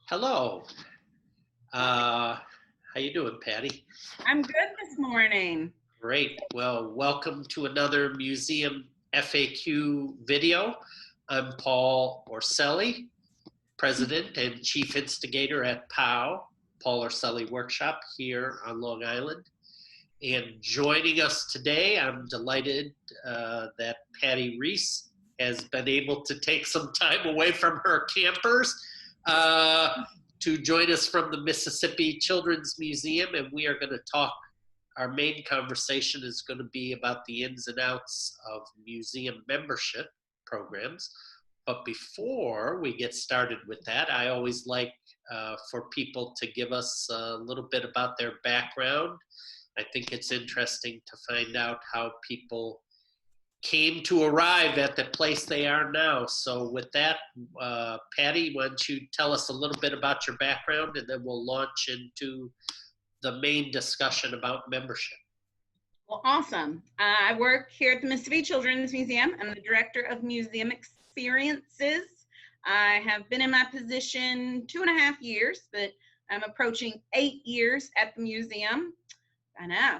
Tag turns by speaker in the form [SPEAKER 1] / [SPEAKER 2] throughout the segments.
[SPEAKER 1] Hello. How you doing, Patty?
[SPEAKER 2] I'm good this morning.
[SPEAKER 1] Great. Well, welcome to another museum FAQ video. I'm Paul Orselli, President and Chief Instigator at POW, Paul Orselli Workshop here on Long Island. And joining us today, I'm delighted that Patty Reese has been able to take some time away from her campers to join us from the Mississippi Children's Museum, and we are going to talk. Our main conversation is going to be about the ins and outs of museum membership programs. But before we get started with that, I always like for people to give us a little bit about their background. I think it's interesting to find out how people came to arrive at the place they are now. So with that, Patty, why don't you tell us a little bit about your background, and then we'll launch into the main discussion about membership.
[SPEAKER 2] Well, awesome. I work here at the Mississippi Children's Museum. I'm the Director of Museum Experiences. I have been in my position 2.5 years, but I'm approaching 8 years at the museum. I know.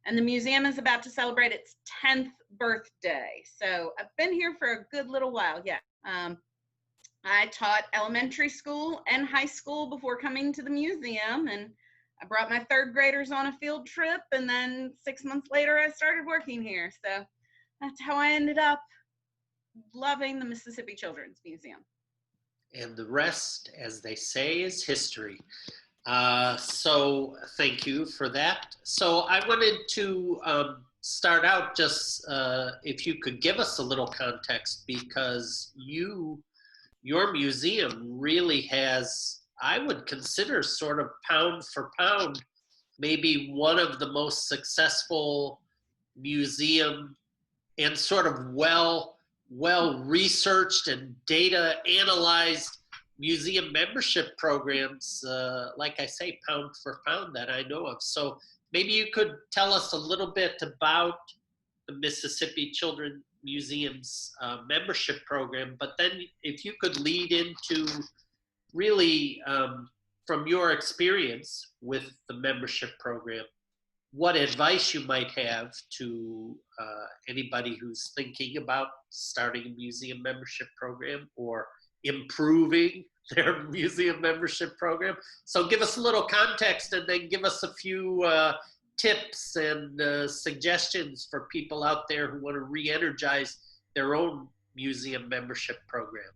[SPEAKER 2] And the museum is about to celebrate its 10th birthday. So I've been here for a good little while, yeah. I taught elementary school and high school before coming to the museum, and I brought my 3rd graders on a field trip, and then 6 months later I started working here. So that's how I ended up loving the Mississippi Children's Museum.
[SPEAKER 1] And the rest, as they say, is history. So thank you for that. So I wanted to start out just if you could give us a little context, because your museum really has, I would consider, sort of pound for pound, maybe one of the most successful museum and sort of well researched and data analyzed museum membership programs, like I say, pound for pound, that I know of. So maybe you could tell us a little bit about the Mississippi Children's Museum's membership program, but then if you could lead into really, from your experience with the membership program, what advice you might have to anybody who's thinking about starting a museum membership program or improving their museum membership program. So give us a little context, and then give us a few tips and suggestions for people out there who want to re-energize their own museum membership program.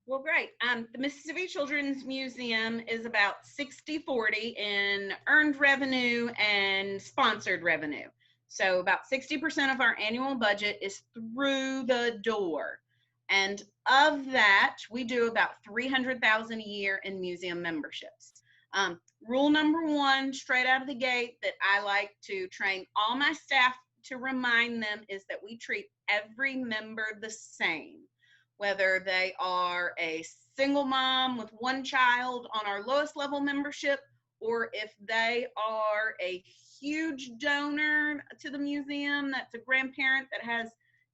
[SPEAKER 2] Well, great. The Mississippi Children's Museum is about 60-40 in earned revenue and sponsored revenue. So about 60% of our annual budget is through the door. And of that, we do about $300,000 a year in museum memberships. Rule number 1, straight out of the gate, that I like to train all my staff to remind them is that we treat every member the same. Whether they are a single mom with 1 child on our lowest level membership, or if they are a huge donor to the museum, that's a grandparent that has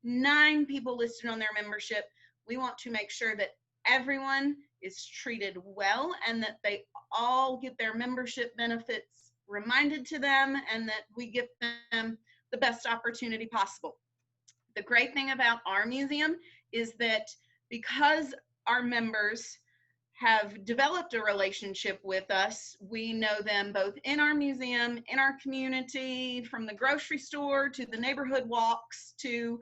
[SPEAKER 2] 9 people listed on their membership, we want to make sure that everyone is treated well and that they all get their membership benefits reminded to them, and that we give them the best opportunity possible. The great thing about our museum is that because our members have developed a relationship with us, we know them both in our museum, in our community, from the grocery store to the neighborhood walks to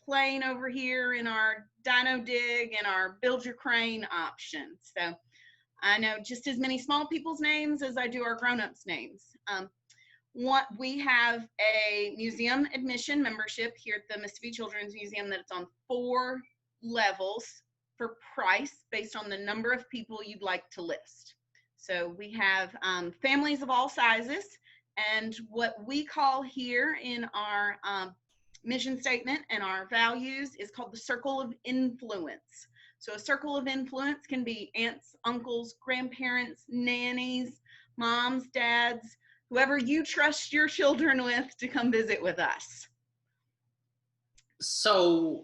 [SPEAKER 2] playing over here in our Dino Dig and our Build Your Crane options. So I know just as many small people's names as I do our grown-ups' names. We have a museum admission membership here at the Mississippi Children's Museum that's on 4 levels for price based on the number of people you'd like to list. So we have families of all sizes, and what we call here in our mission statement and our values is called the circle of influence. So a circle of influence can be aunts, uncles, grandparents, nannies, moms, dads, whoever you trust your children with to come visit with us.
[SPEAKER 1] So,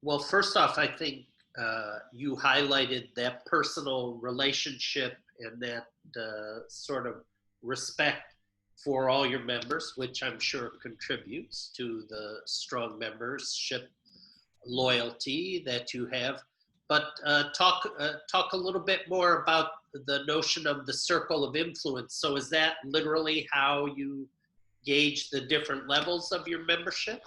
[SPEAKER 1] well, first off, I think you highlighted that personal relationship and that sort of respect for all your members, which I'm sure contributes to the strong membership loyalty that you have. But talk a little bit more about the notion of the circle of influence. So is that literally how you gauge the different levels of your membership?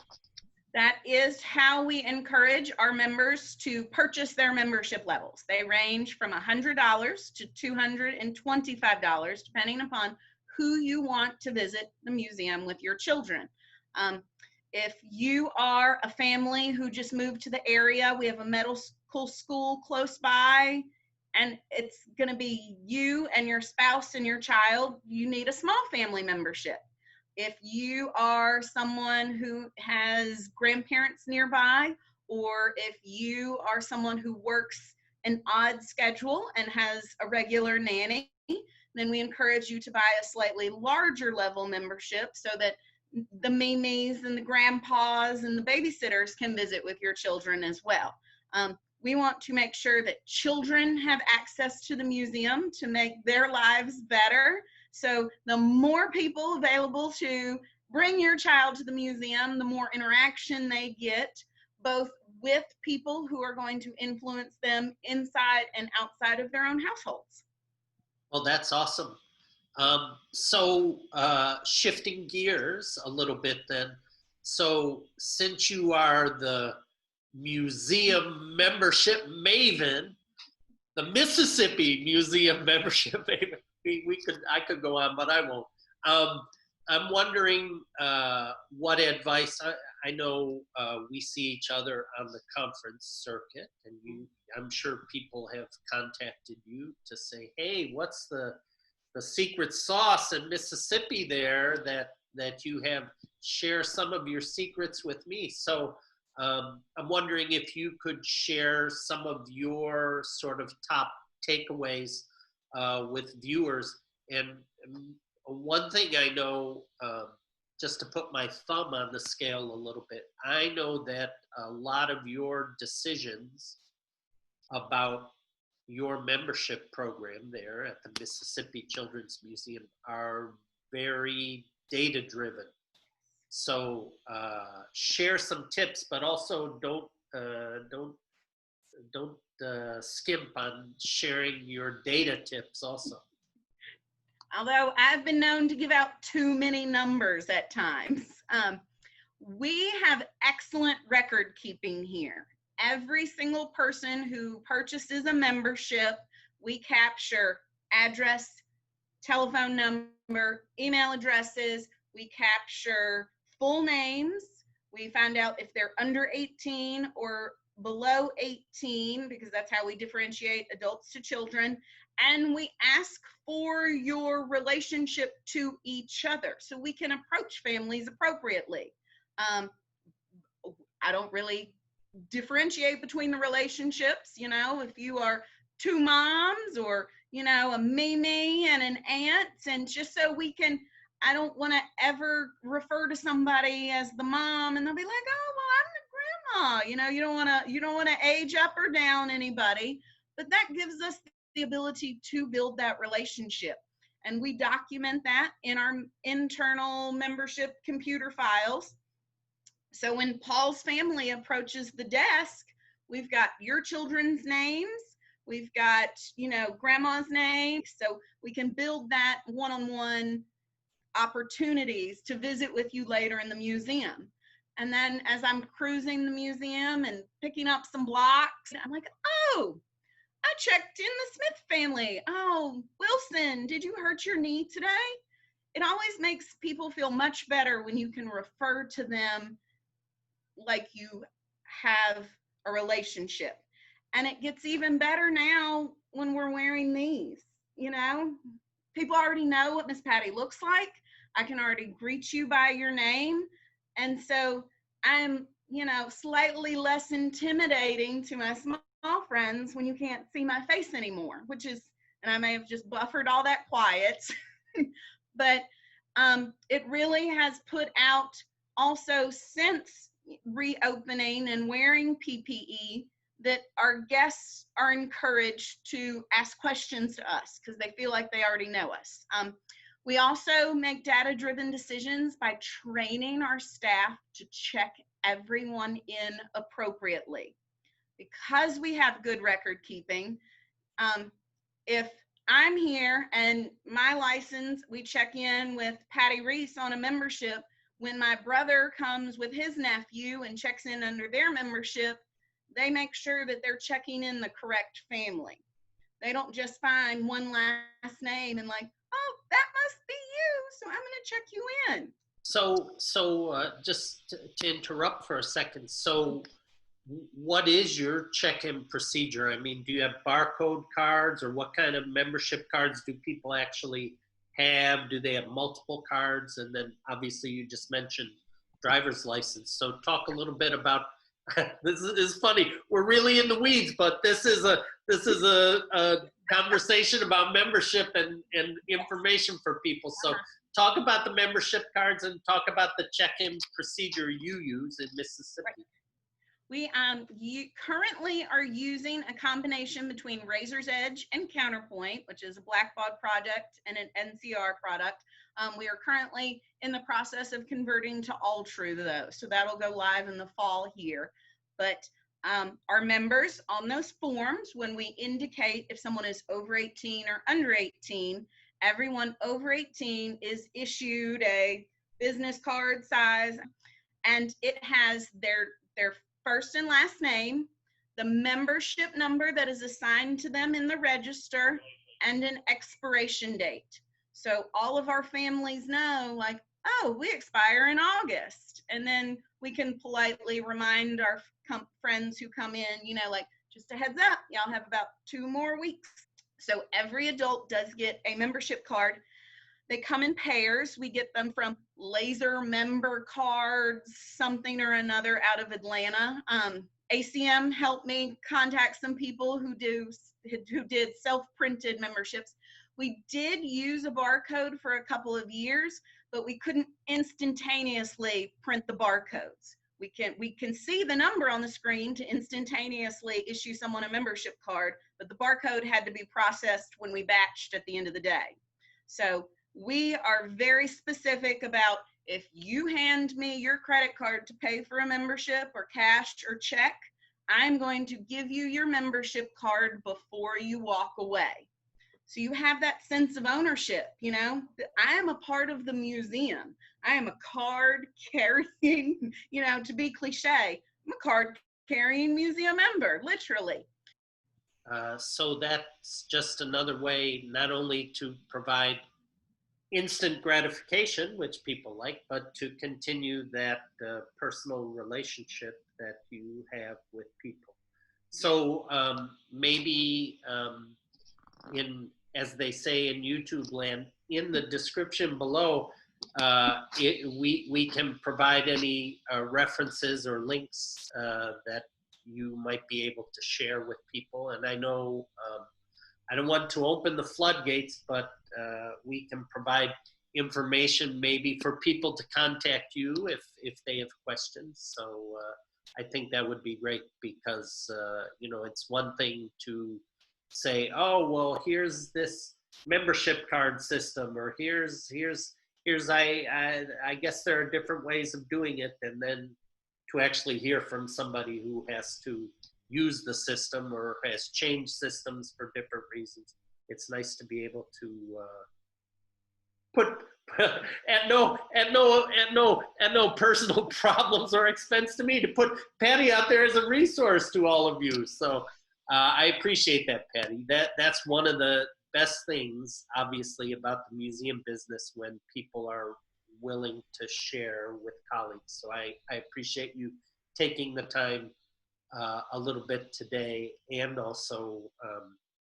[SPEAKER 2] That is how we encourage our members to purchase their membership levels. They range from $100 to $225, depending upon who you want to visit the museum with your children. If you are a family who just moved to the area, we have a medical school close by, and it's going to be you and your spouse and your child, you need a small family membership. If you are someone who has grandparents nearby, or if you are someone who works an odd schedule and has a regular nanny, then we encourage you to buy a slightly larger level membership so that the Mimis and the grandpas and the babysitters can visit with your children as well. We want to make sure that children have access to the museum to make their lives better. So the more people available to bring your child to the museum, the more interaction they get, both with people who are going to influence them inside and outside of their own households.
[SPEAKER 1] Well, that's awesome. Shifting gears a little bit then. So since you are the museum membership maven, the Mississippi Museum membership maven, I could go on, but I won't. I'm wondering what advice, I know we see each other on the conference circuit, and I'm sure people have contacted you to say, hey, what's the secret sauce in Mississippi there that you have? Share some of your secrets with me. So I'm wondering if you could share some of your sort of top takeaways with viewers. And one thing I know, just to put my thumb on the scale a little bit, I know that a lot of your decisions about your membership program there at the Mississippi Children's Museum are very data driven. So share some tips, but also don't skimp on sharing your data tips also.
[SPEAKER 2] Although I've been known to give out too many numbers at times. We have excellent record keeping here. Every single person who purchases a membership, we capture address, telephone number, email addresses, we capture full names, we find out if they're under 18 or below 18, because that's how we differentiate adults to children, and we ask for your relationship to each other so we can approach families appropriately. I don't really differentiate between the relationships, you know, if you are two moms or, you know, a Mimi and an aunt, and just so we can, I don't want to ever refer to somebody as the mom and they'll be like, oh, well, I'm the grandma. You know, you don't want to age up or down anybody, but that gives us the ability to build that relationship. And we document that in our internal membership computer files. So when Paul's family approaches the desk, we've got your children's names, we've got, you know, grandma's name, so we can build that one-on-one opportunities to visit with you later in the museum. And then as I'm cruising the museum and picking up some blocks, I'm like, oh, I checked in the Smith family. Oh, Wilson, did you hurt your knee today? It always makes people feel much better when you can refer to them like you have a relationship. And it gets even better now when we're wearing these, you know, people already know what Miss Patty looks like. I can already greet you by your name. And so I'm, you know, slightly less intimidating to my small friends when you can't see my face anymore, which is, and I may have just buffered all that quiet, but it really has put out also since reopening and wearing PPE, that our guests are encouraged to ask questions to us because they feel like they already know us. We also make data-driven decisions by training our staff to check everyone in appropriately. Because we have good record keeping, if I'm here and my license, we check in with Patty Reese on a membership. When my brother comes with his nephew and checks in under their membership, they make sure that they're checking in the correct family. They don't just find one last name and like, oh, that must be you, so I'm going to check you in.
[SPEAKER 1] So just to interrupt for a second, so what is your check-in procedure? I mean, do you have barcode cards, or what kind of membership cards do people actually have? Do they have multiple cards? And then obviously you just mentioned driver's license. So talk a little bit about, this is funny. We're really in the weeds, but this is a conversation about membership and information for people. So talk about the membership cards and talk about the check-in procedure you use in Mississippi.
[SPEAKER 2] Right. We currently are using a combination between Razor's Edge and Counterpoint, which is a Blackbaud product and an NCR product. We are currently in the process of converting to AllTrue though, so that'll go live in the fall here. But our members on those forms, when we indicate if someone is over 18 or under 18, everyone over 18 is issued a business card size, and it has their first and last name, the membership number that is assigned to them in the register, and an expiration date. So all of our families know, like, oh, we expire in August. And then we can politely remind our friends who come in, you know, like, just a heads up, y'all have about 2 more weeks. So every adult does get a membership card. They come in pairs. We get them from Laser Member Cards, something or another out of Atlanta. ACM helped me contact some people who did self-printed memberships. We did use a barcode for a couple of years, but we couldn't instantaneously print the barcodes. We can see the number on the screen to instantaneously issue someone a membership card, but the barcode had to be processed when we batched at the end of the day. So we are very specific about, if you hand me your credit card to pay for a membership or cash or check, I'm going to give you your membership card before you walk away. So you have that sense of ownership, you know, I am a part of the museum. I am a card carrying, you know, to be cliche, I'm a card carrying museum member, literally.
[SPEAKER 1] So that's just another way not only to provide instant gratification, which people like, but to continue that personal relationship that you have with people. So maybe as they say in YouTube land, in the description below, we can provide any references or links that you might be able to share with people. And I know I don't want to open the floodgates, but we can provide information maybe for people to contact you if they have questions. So I think that would be great, because you know, it's one thing to say, oh, well, here's this membership card system, or here's I guess there are different ways of doing it, and then to actually hear from somebody who has to use the system or has changed systems for different reasons. It's nice to be able to put at no personal problems or expense to me, to put Patty out there as a resource to all of you. So I appreciate that, Patty. That's one of the best things, obviously, about the museum business, when people are willing to share with colleagues. So I appreciate you taking the time a little bit today, and also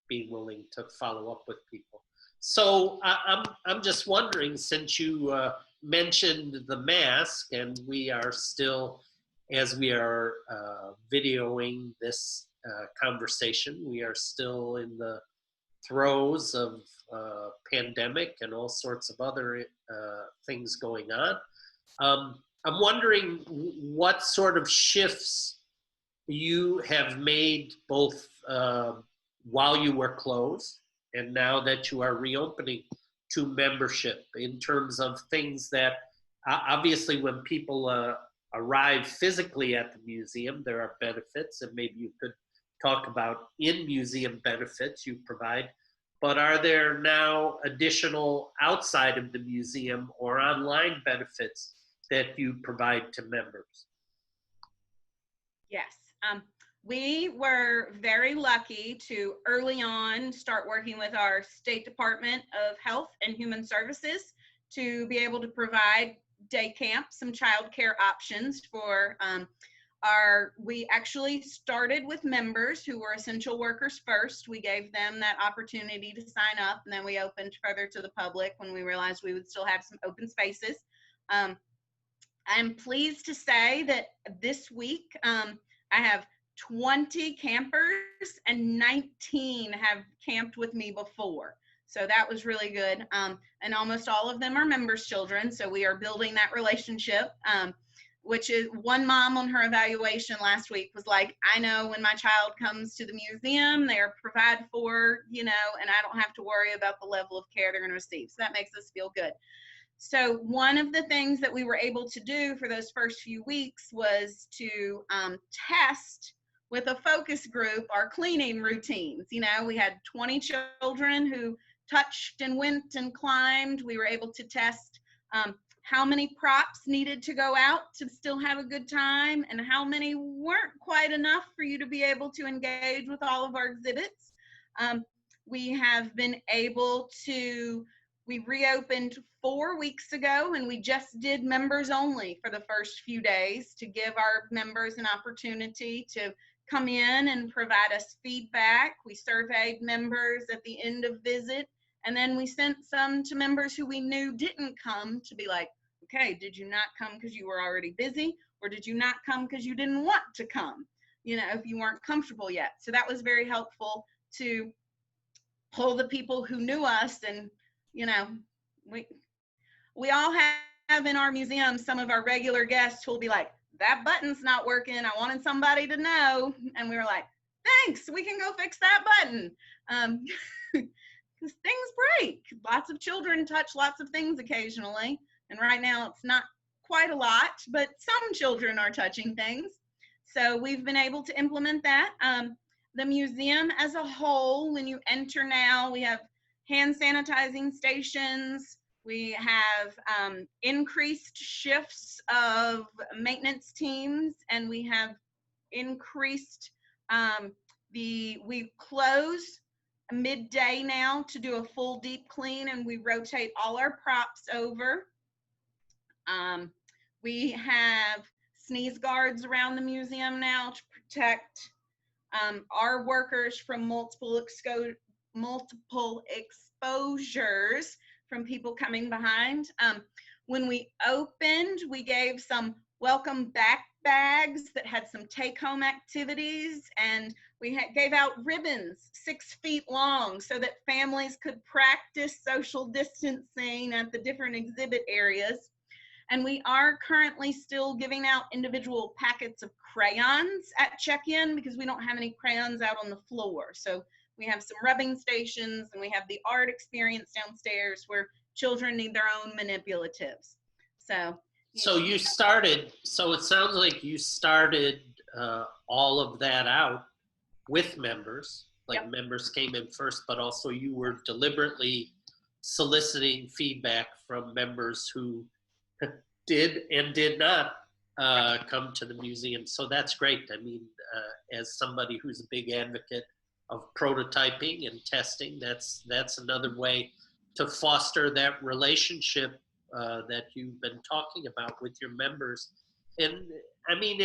[SPEAKER 1] being willing to follow up with people. So I'm just wondering, since you mentioned the mask, and we are still, as we are videoing this conversation, we are still in the throes of pandemic and all sorts of other things going on. I'm wondering what sort of shifts you have made both while you were closed and now that you are reopening to membership in terms of things that obviously when people arrive physically at the museum, there are benefits, and maybe you could talk about in-museum benefits you provide. But are there now additional outside of the museum or online benefits that you provide to members?
[SPEAKER 2] Yes. We were very lucky to early on start working with our State Department of Health and Human Services to be able to provide day camp, some childcare options for we actually started with members who were essential workers first. We gave them that opportunity to sign up, and then we opened further to the public when we realized we would still have some open spaces. I'm pleased to say that this week I have 20 campers and 19 have camped with me before. So that was really good. And almost all of them are members' children. So we are building that relationship, which is one mom on her evaluation last week was like, I know when my child comes to the museum, they're provided for, you know, and I don't have to worry about the level of care they're going to receive. So that makes us feel good. So one of the things that we were able to do for those first few weeks was to test with a focus group our cleaning routines. You know, we had 20 children who touched and went and climbed. We were able to test how many props needed to go out to still have a good time and how many weren't quite enough for you to be able to engage with all of our exhibits. We have been able to, we reopened 4 weeks ago and we just did members only for the first few days to give our members an opportunity to come in and provide us feedback. We surveyed members at the end of visit, and then we sent some to members who we knew didn't come to be like, okay, did you not come because you were already busy, or did you not come because you didn't want to come, you know, if you weren't comfortable yet. So that was very helpful to pull the people who knew us. And, you know, we all have in our museum some of our regular guests who will be like, that button's not working, I wanted somebody to know. And we were like, thanks, we can go fix that button. Because things break. Lots of children touch lots of things occasionally. And right now it's not quite a lot, but some children are touching things. So we've been able to implement that. The museum as a whole, when you enter now, we have hand sanitizing stations. We have increased shifts of maintenance teams, and we have increased we close midday now to do a full deep clean, and we rotate all our props over. We have sneeze guards around the museum now to protect our workers from multiple exposures from people coming behind. When we opened, we gave some welcome back bags that had some take-home activities, and we gave out ribbons 6 feet long so that families could practice social distancing at the different exhibit areas. And we are currently still giving out individual packets of crayons at check-in because we don't have any crayons out on the floor. So we have some rubbing stations, and we have the art experience downstairs where children need their own manipulatives. So
[SPEAKER 1] it sounds like you started all of that out with members, like yep. Members came in first, but also you were deliberately soliciting feedback from members who did and did not come to the museum. So that's great. I mean, as somebody who's a big advocate of prototyping and testing, that's another way to foster that relationship that you've been talking about with your members. And I mean,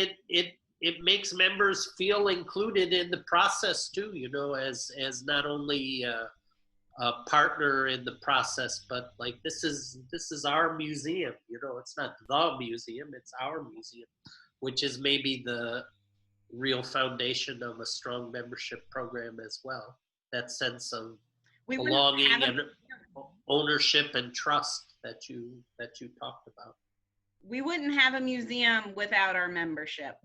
[SPEAKER 1] it makes members feel included in the process too, you know, as not only a partner in the process, but like this is our museum, you know, it's not the museum, it's our museum, which is maybe the real foundation of a strong membership program as well. That sense of belonging and ownership and trust that you talked about.
[SPEAKER 2] We wouldn't have a museum without our membership.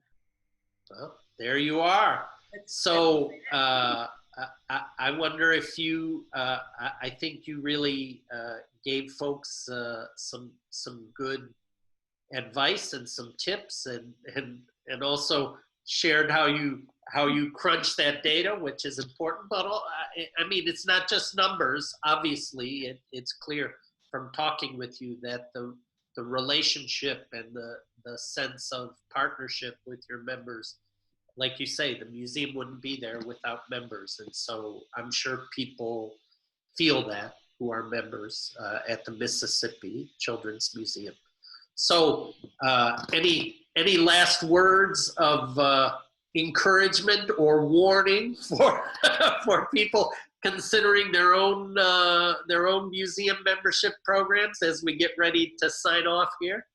[SPEAKER 1] Well, There you are.
[SPEAKER 2] That's
[SPEAKER 1] So I wonder if you, I think you really gave folks some good advice and some tips, and also shared how you crunch that data, which is important. But I mean, it's not just numbers. Obviously, it's clear from talking with you that the relationship and the sense of partnership with your members, like you say, the museum wouldn't be there without members. And so I'm sure people feel that who are members at the Mississippi Children's Museum. So any last words of encouragement or warning for for people considering their own museum membership programs as we get ready to sign off here?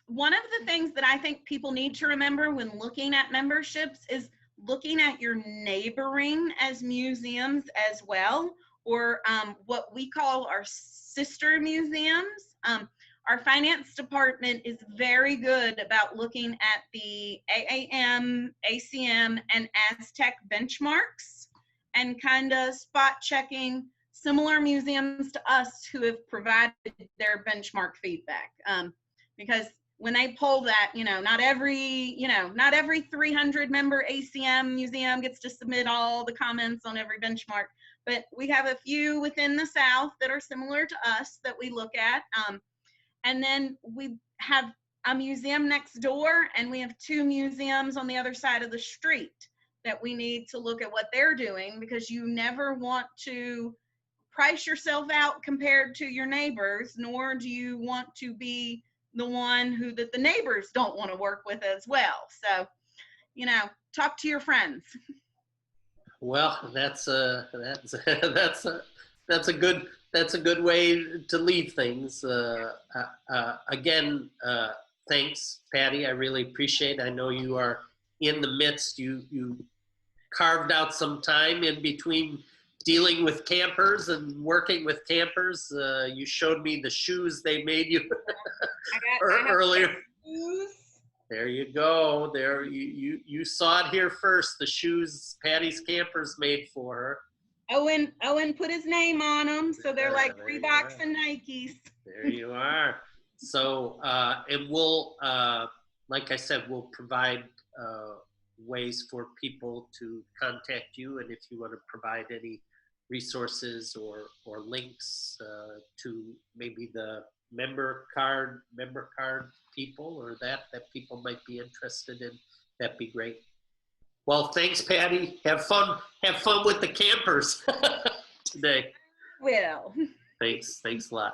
[SPEAKER 2] One of the things that I think people need to remember when looking at memberships is looking at your neighboring as museums as well, or what we call our sister museums. Our finance department is very good about looking at the AAM, ACM, and Aztec benchmarks and kind of spot checking similar museums to us who have provided their benchmark feedback. Because when they poll that, not every 300 member ACM museum gets to submit all the comments on every benchmark, but we have a few within the South that are similar to us that we look at. And then we have a museum next door, and we have 2 museums on the other side of the street that we need to look at what they're doing, because you never want to price yourself out compared to your neighbors, nor do you want to be the one that the neighbors don't want to work with as well. So, talk to your friends.
[SPEAKER 1] Well, that's a good way to leave things. Again, thanks, Patty. I really appreciate it. I know you are in the midst. You carved out some time in between dealing with campers and working with campers. You showed me the shoes they made you earlier. There you go. There you saw it here first. The shoes Patty's campers made for her.
[SPEAKER 2] Owen put his name on them, so they're like Reeboks and Nikes.
[SPEAKER 1] There you are. So, and we'll, like I said, we'll provide ways for people to contact you, and if you want to provide any resources or links to maybe the member card people, or that people might be interested in, that'd be great. Well, thanks, Patty. Have fun with the campers today.
[SPEAKER 2] Well.
[SPEAKER 1] Thanks a lot.